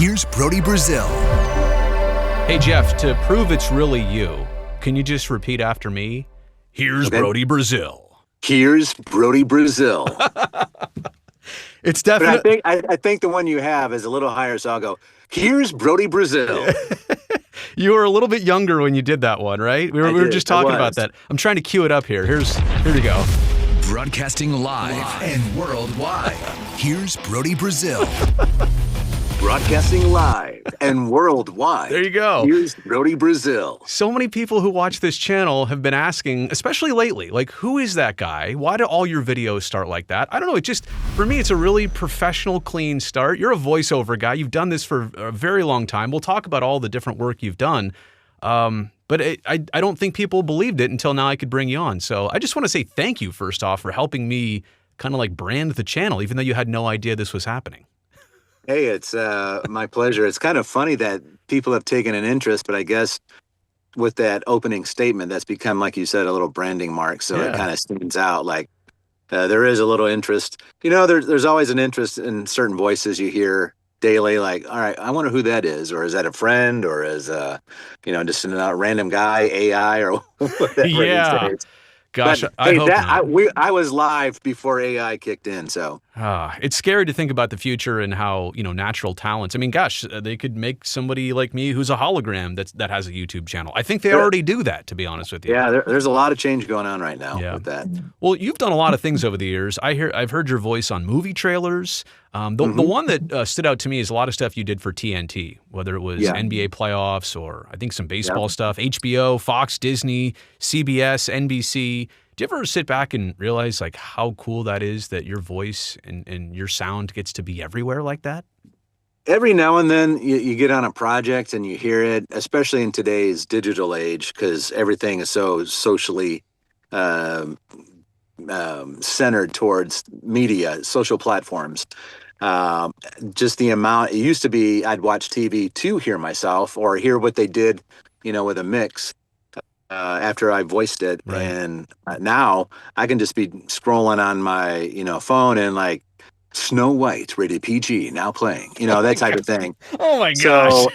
Here's Brodie Brazil. Hey, Jeff, to prove it's really you, can you just repeat after me? Here's Brodie Brazil. Here's Brodie Brazil. It's definitely. I think the one you have is a little higher, so I'll go, here's Brodie Brazil. You were a little bit younger when you did that one, right? We were just talking about that. I'm trying to cue it up here. Here we go. Broadcasting live and worldwide. Here's Brodie Brazil. Broadcasting live and worldwide. There you go. Here's Brodie Brazil. So many people who watch this channel have been asking, especially lately, like, who is that guy? Why do all your videos start like that? I don't know. For me, it's a really professional, clean start. You're a voiceover guy. You've done this for a very long time. We'll talk about all the different work you've done. But I don't think people believed it until now I could bring you on. So I just want to say thank you, first off, for helping me kind of like brand the channel, even though you had no idea this was happening. Hey, it's my pleasure. It's kind of funny that people have taken an interest, but I guess with that opening statement, that's become, like you said, a little branding mark. So It kind of stands out. Like there is a little interest. You know, there's always an interest in certain voices you hear daily. Like, all right, I wonder who that is, or is that a friend, or is just a random guy, AI, or whatever. Yeah. Gosh, but, I hey, hope not. I was live before AI kicked in, so it's scary to think about the future and how natural talents. I mean, gosh, they could make somebody like me who's a hologram that has a YouTube channel. I think they already do that, to be honest with you. Yeah, there's a lot of change going on right now with that. Well, you've done a lot of things over the years. I've heard your voice on movie trailers. The one that stood out to me is a lot of stuff you did for TNT, whether it was NBA playoffs or I think some baseball stuff, HBO, Fox, Disney, CBS, NBC. Do you ever sit back and realize like how cool that is that your voice and your sound gets to be everywhere like that? Every now and then you get on a project and you hear it, especially in today's digital age, because everything is so socially centered towards media, social platforms. Just the amount, it used to be I'd watch TV to hear myself or hear what they did, with a mix after I voiced it. Right. And now I can just be scrolling on my, phone and like Snow White, rated PG, now playing, that type of thing. Oh my gosh.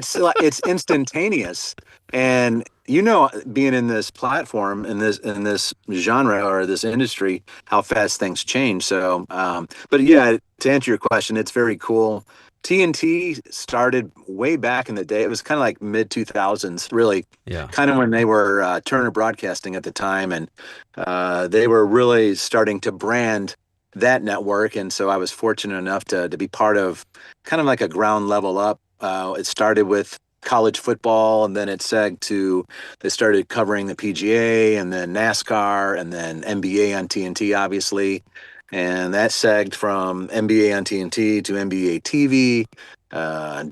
So it's instantaneous. And being in this platform, in this genre or this industry, how fast things change. So, but yeah, to answer your question, it's very cool. TNT started way back in the day. It was kind of like mid 2000s, really. Yeah. Kind of when they were Turner Broadcasting at the time, and they were really starting to brand that network. And so I was fortunate enough to be part of kind of like a ground level up. It started with college football, and then it segged to they started covering the PGA and then NASCAR and then NBA on TNT, obviously. And that segged from NBA on TNT to NBA TV,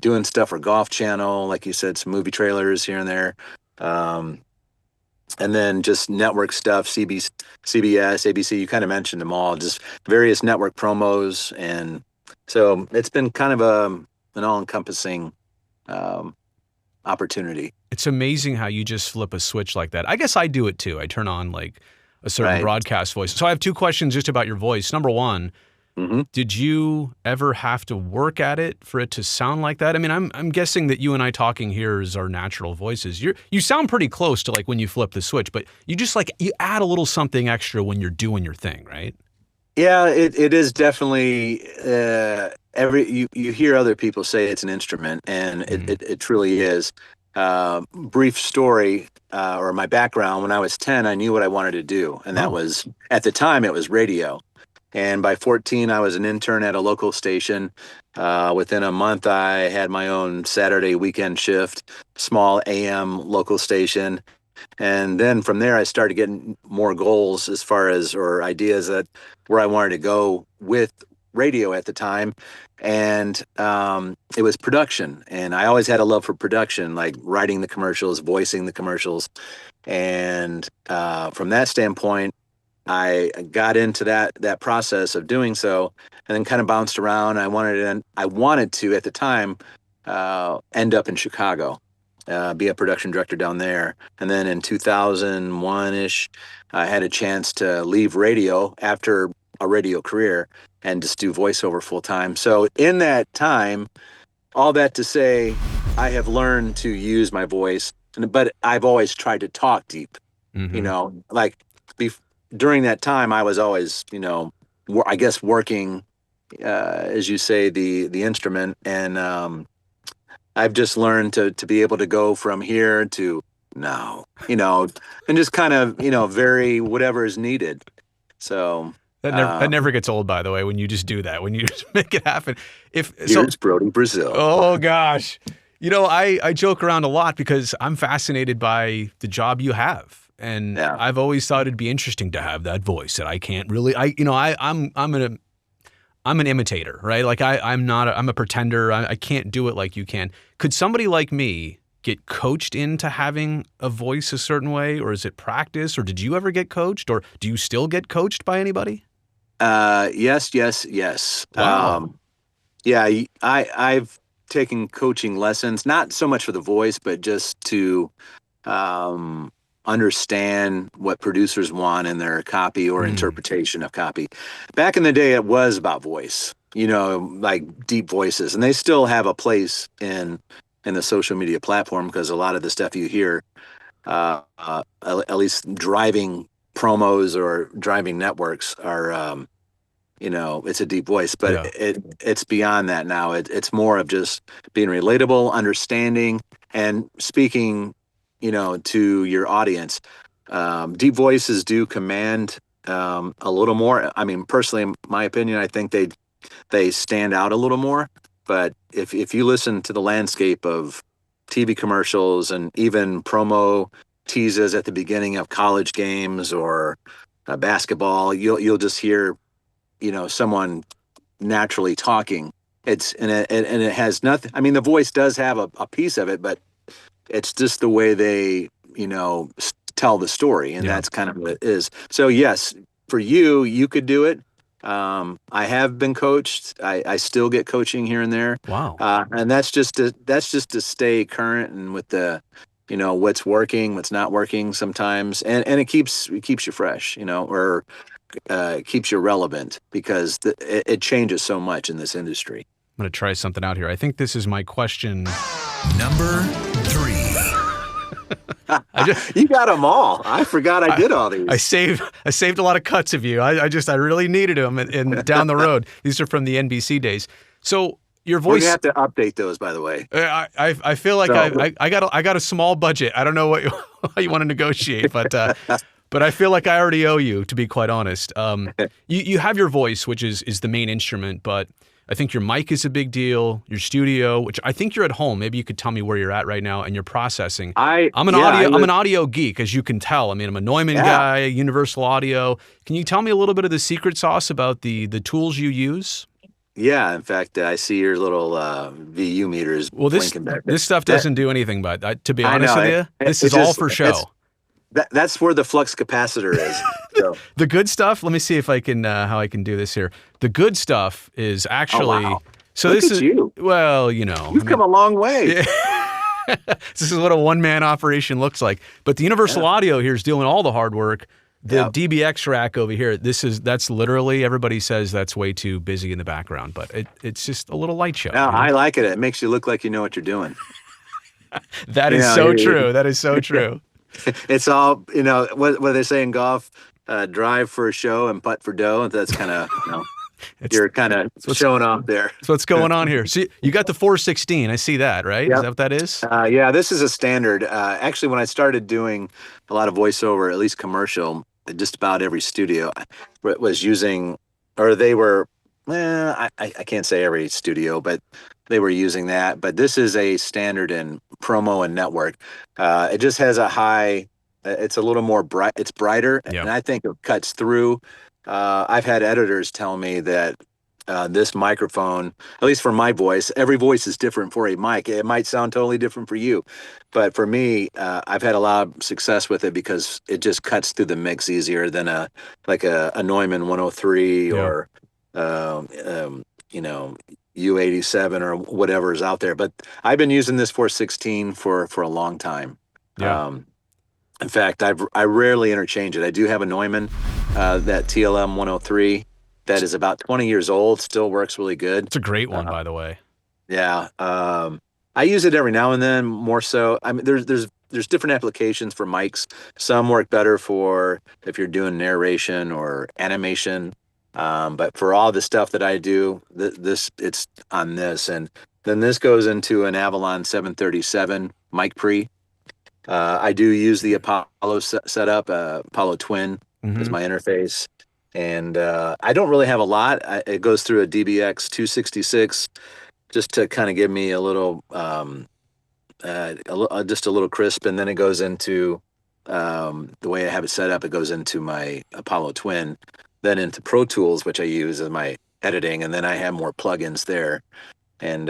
doing stuff for Golf Channel, like you said, some movie trailers here and there. And then just network stuff, CBS, ABC, you kind of mentioned them all, just various network promos. And so it's been kind of an all-encompassing opportunity. It's amazing how you just flip a switch like that. I guess I do it too. I turn on like a certain broadcast voice. So I have two questions just about your voice. Number one, did you ever have to work at it for it to sound like that? I mean, I'm guessing that you and I talking here is our natural voices. You sound pretty close to like when you flip the switch, but you just like you add a little something extra when you're doing your thing, right? Yeah, it is definitely you hear other people say it's an instrument, and it truly is. Brief story, or my background, when I was 10, I knew what I wanted to do. And that was, at the time, it was radio. And by 14, I was an intern at a local station. Within a month, I had my own Saturday weekend shift, small AM local station. And then from there, I started getting more goals or ideas where I wanted to go with radio at the time. And it was production. And I always had a love for production, like writing the commercials, voicing the commercials. And from that standpoint, I got into that process of doing so, and then kind of bounced around. I wanted to at the time end up in Chicago, be a production director down there. And then in 2001-ish, I had a chance to leave radio after a radio career and just do voiceover full time. So in that time, all that to say, I have learned to use my voice, but I've always tried to talk deep. Like during that time, I was always, I guess working, as you say, the instrument, and I've just learned to be able to go from here to now, and just kind of, vary whatever is needed. So That never gets old, by the way, when you just do that, when you just make it happen. Here's Brodie Brazil. Oh, gosh. I joke around a lot because I'm fascinated by the job you have. And I've always thought it'd be interesting to have that voice that I can't really, I'm an imitator, right? Like I'm a pretender. I can't do it like you can. Could somebody like me get coached into having a voice a certain way, or is it practice, or did you ever get coached, or do you still get coached by anybody? Yes. Wow. I've taken coaching lessons, not so much for the voice, but just to understand what producers want in their copy or interpretation of copy. Back in the day, it was about voice, like deep voices, and they still have a place in the social media platform, because a lot of the stuff you hear, at least driving promos or driving networks, are it's a deep voice, but it's beyond that now. It's more of just being relatable, understanding, and speaking, to your audience. Deep voices do command a little more. I mean, personally, in my opinion, I think they stand out a little more. But if you listen to the landscape of TV commercials and even promo teases at the beginning of college games or basketball, you'll just hear, someone naturally talking. It has nothing. I mean, the voice does have a piece of it, but it's just the way they, tell the story, and that's kind of what it is. So yes, for you could do it. I have been coached. I still get coaching here and there. Wow. And that's just to stay current and with the, what's working, what's not working sometimes, and it keeps you fresh, or keeps you relevant, because it changes so much in this industry. I'm going to try something out here. I think this is my question. Number 3. You got them all. I forgot I did all these. I saved a lot of cuts of you. I really needed them and down the road. These are from the NBC days. So your voice. We have to update those, by the way. I feel like I got a small budget. I don't know what you want to negotiate, but I feel like I already owe you, to be quite honest. You have your voice, which is the main instrument, but I think your mic is a big deal. Your studio, which I think you're at home. Maybe you could tell me where you're at right now and your processing. I'm an audio geek, as you can tell. I mean, I'm a Neumann guy, Universal Audio. Can you tell me a little bit of the secret sauce about the tools you use? Yeah, in fact, I see your little VU meters blinking back there. This stuff doesn't do anything, but to be honest with you, this is all for show. That's where the flux capacitor is. So. The good stuff. Let me see if I can how I can do this here. The good stuff is actually. Oh, wow. So Look this at is you. Well, you've come a long way. Yeah. This is what a one-man operation looks like. But the Universal Audio here is doing all the hard work. The DBX rack over here, that's literally, everybody says that's way too busy in the background, but it's just a little light show. No, I like it. It makes you look like you know what you're doing. That is so true. That is so true. It's all, what they say in golf, drive for a show and putt for dough. And that's kind of, you're kind of showing off there. So what's going on here? See, you got the 416. I see that, right? Yep. Is that what that is? Yeah, this is a standard. Actually, when I started doing a lot of voiceover, at least commercial, just about every studio was using, or they were, I can't say every studio, but they were using that. But this is a standard in promo and network. It just has a high, it's a little more bright, it's brighter, and I think it cuts through. I've had editors tell me that this microphone, at least for my voice, every voice is different for a mic. It might sound totally different for you, but for me, I've had a lot of success with it because it just cuts through the mix easier than a Neumann 103 or U87 or whatever is out there. But I've been using this 416 for a long time. Yeah. In fact, I rarely interchange it. I do have a Neumann, that TLM 103, that is about 20 years old, still works really good. It's a great one, by the way. Yeah. I use it every now and then, more so. I mean, there's different applications for mics. Some work better for if you're doing narration or animation. But for all the stuff that I do, this it's on this, and then this goes into an Avalon 737 mic pre. I do use the Apollo setup. Apollo Twin is Hmm. my interface, and I don't really have a lot. It goes through a DBX 266 just to kind of give me a little, just a little crisp, and then it goes into the way I have it set up. It goes into my Apollo Twin, then into Pro Tools, which I use as my editing, and then I have more plugins there, and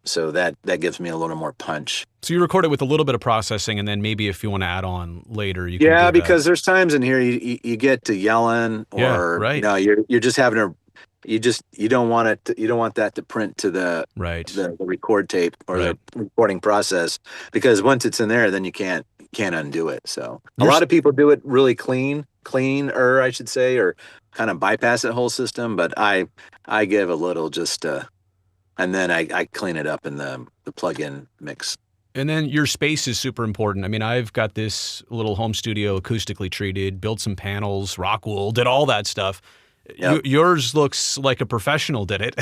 so that gives me a little more punch. So you record it with a little bit of processing, and then maybe if you want to add on later, you can Yeah, do that. because there's times in here you get to yelling, Yeah, or right. you're just having a you don't want it you don't want that to print to Right. the record tape or Right. the recording process, because once it's in there, then you can't undo it. So a You're lot of people do it really cleaner, I should say, or kind of bypass that whole system. But I give a little just and then I clean it up in the plug-in mix. And then your space is super important. I mean, I've got this little home studio acoustically treated, built some panels, rock wool, did all that stuff. Yep. Yours looks like a professional did it.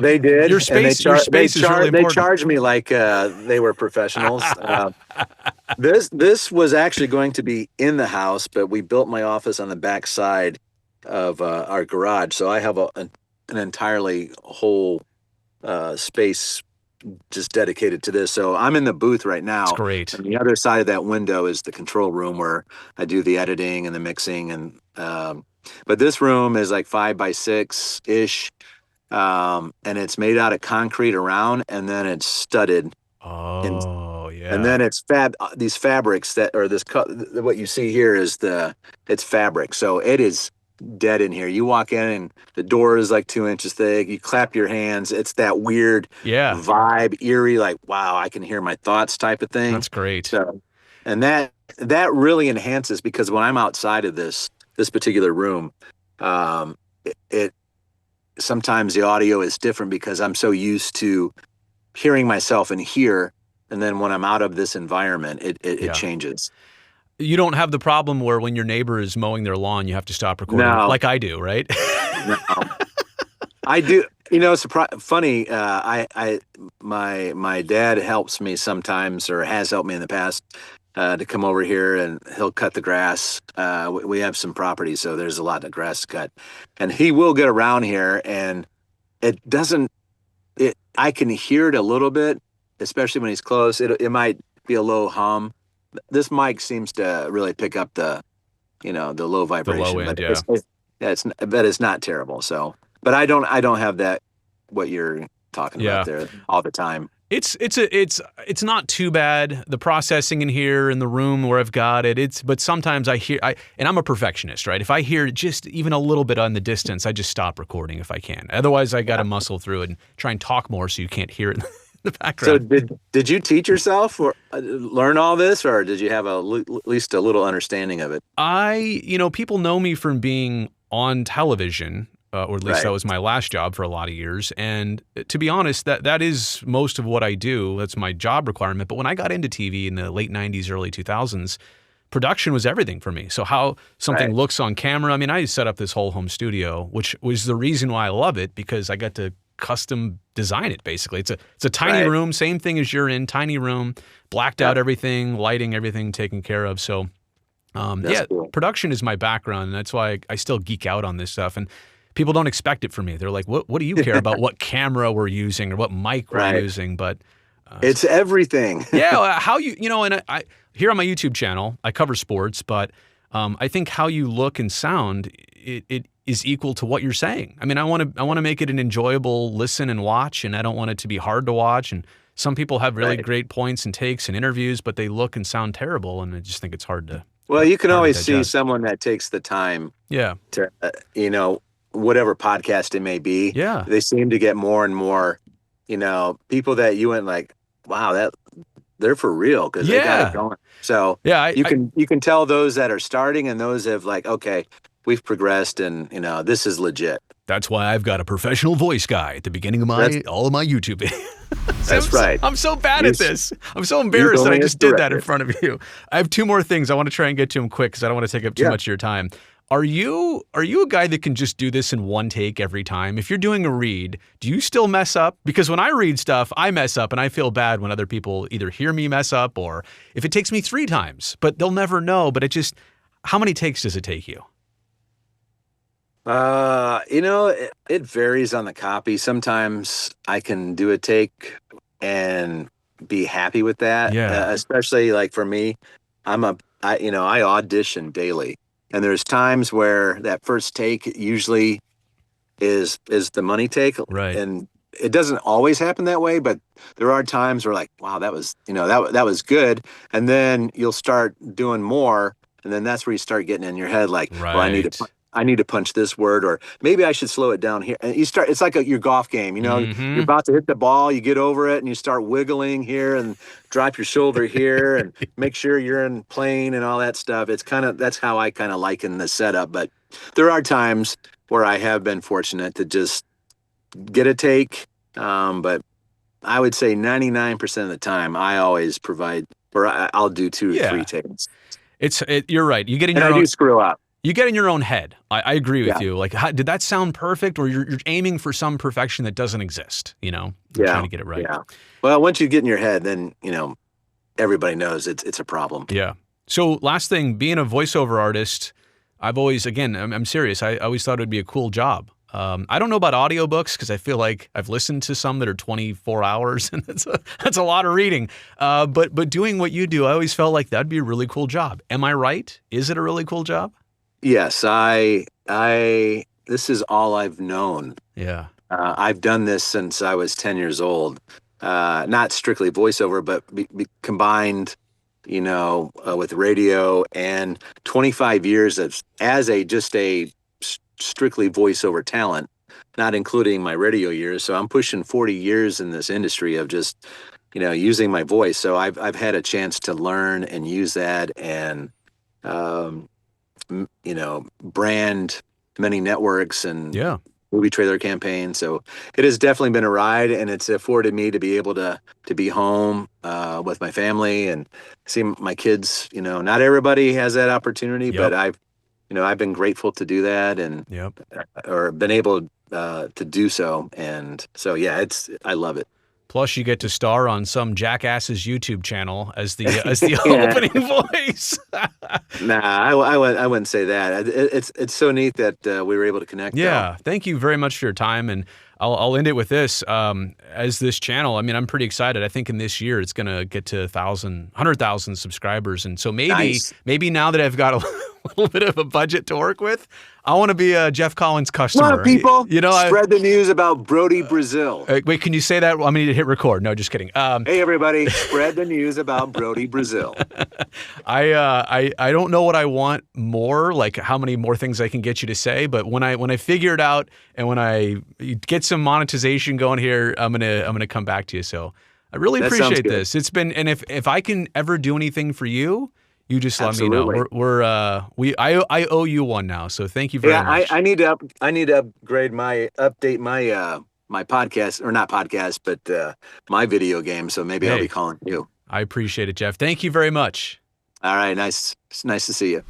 They did. Your and space, your space is really they important. charged me like they were professionals. This was actually going to be in the house, but we built my office on the back side of our garage, so I have an entirely whole space just dedicated to this. So I'm in the booth right now. It's great. And the other side of that window is the control room where I do the editing and the mixing. And but this room is like 5x6 ish, and it's made out of concrete around, and then it's studded. Oh, yeah. And then it's these fabrics that, or what you see here is it's fabric. So it is dead in here. You walk in and the door is like 2 inches thick. You clap your hands. It's that weird vibe, eerie, like, wow, I can hear my thoughts type of thing. That's great. So, and that really enhances, because when I'm outside of this particular room, it sometimes the audio is different because I'm so used to hearing myself in here. And then when I'm out of this environment, it changes. You don't have the problem where when your neighbor is mowing their lawn, you have to stop recording, like I do, right? No. I do. You know, it's funny. My dad helps me sometimes, or has helped me in the past, to come over here, and he'll cut the grass. We have some property, so there's a lot of grass to cut, and he will get around here, and it doesn't. I can hear it a little bit, especially when he's close. It might be a low hum. This mic seems to really pick up the low vibration. The low end, but it's not terrible. So, but I don't have that, what you're talking about there, all the time. It's not too bad, the processing in here in the room where I've got it. But sometimes and I'm a perfectionist, right? If I hear just even a little bit on the distance, I just stop recording if I can. Otherwise, I got to muscle through it and try and talk more so you can't hear it in the background. So did you teach yourself or learn all this, or did you have at least a little understanding of it? People know me from being on television. Or at least that was my last job for a lot of years. And to be honest, that is most of what I do. That's my job requirement. But when I got into TV in the late 90s, early 2000s, production was everything for me. So how something looks on camera. I mean, I set up this whole home studio, which was the reason why I love it, because I got to custom design it, basically. It's a tiny room, same thing as you're in, tiny room, blacked out everything, lighting, everything taken care of. So cool. Production is my background, and that's why I still geek out on this stuff. And people don't expect it from me. They're like, what do you care about what camera we're using or what mic we're using? But it's everything. how and I here on my YouTube channel, I cover sports, but I think how you look and sound, it is equal to what you're saying. I mean, I want to make it an enjoyable listen and watch, and I don't want it to be hard to watch. And some people have really great points and takes and interviews, but they look and sound terrible, and I just think it's hard to. Well, you can always see someone that takes the time. To whatever podcast it may be. Yeah. They seem to get more and more, people that you went like, wow, they're for real, because they got it going. So you can tell those that are starting and those have like, okay, we've progressed and this is legit. That's why I've got a professional voice guy at the beginning of all of my YouTube videos. That's right. I'm so bad at this. I'm so embarrassed that I just did that in front of you. I have two more things. I want to try and get to them quick because I don't want to take up too much of your time. Are you a guy that can just do this in one take every time? If you're doing a read, do you still mess up? Because when I read stuff, I mess up and I feel bad when other people either hear me mess up or if it takes me 3 times, but they'll never know. But how many takes does it take you? It varies on the copy. Sometimes I can do a take and be happy with that. Yeah. Especially like for me, I audition daily, and there's times where that first take usually is the money take. Right. And it doesn't always happen that way, but there are times where like, wow, that was good. And then you'll start doing more. And then that's where you start getting in your head like, right. Well, I need to punch this word, or maybe I should slow it down here. And it's like your golf game, you're about to hit the ball, you get over it and you start wiggling here and drop your shoulder here and make sure you're in plane and all that stuff. That's how I kind of liken the setup. But there are times where I have been fortunate to just get a take. But I would say 99% of the time I always provide, or I'll do 2 or 3 takes. You're right. You get in your own. I do screw up. You get in your own head. I agree with you. Like, did that sound perfect? Or you're aiming for some perfection that doesn't exist, You're trying to get it right. Yeah. Well, once you get in your head, then, everybody knows it's a problem. Yeah. So last thing, being a voiceover artist, I've always, again, I'm serious. I always thought it would be a cool job. I don't know about audiobooks because I feel like I've listened to some that are 24 hours and that's a lot of reading. But doing what you do, I always felt like that'd be a really cool job. Am I right? Is it a really cool job? Yes, this is all I've known. Yeah. I've done this since I was 10 years old. Not strictly voiceover, but combined, with radio, and 25 years as just a strictly voiceover talent, not including my radio years. So I'm pushing 40 years in this industry of just, using my voice. So I've had a chance to learn and use that and, brand many networks and movie trailer campaigns. So it has definitely been a ride, and it's afforded me to be able to be home with my family and see my kids. Not everybody has that opportunity, but I've been grateful to do that and or been able to do so. And so, I love it. Plus, you get to star on some jackass's YouTube channel as the opening voice. Nah, I wouldn't say that. It's so neat that we were able to connect. Yeah, thank you very much for your time, and I'll end it with this. As this channel, I'm pretty excited. I think in this year it's going to get to 100,000 subscribers, and so maybe now that I've got a little bit of a budget to work with, I want to be a Jeff Collins customer. Come on, people. Spread the news about Brodie, Brazil. Wait, can you say that? I'm going to need to hit record. No, just kidding. Hey, everybody. Spread the news about Brodie, Brazil. I don't know what I want more, like how many more things I can get you to say. But when I figure it out and when I get some monetization going here, I'm gonna come back to you. So I really appreciate this. It's been, and if I can ever do anything for you, you just let me know. I owe you one now, so thank you very much. I need to update my podcast, or not podcast, but my video game. So maybe I'll be calling you. I appreciate it, Jeff. Thank you very much. All right, nice to see you.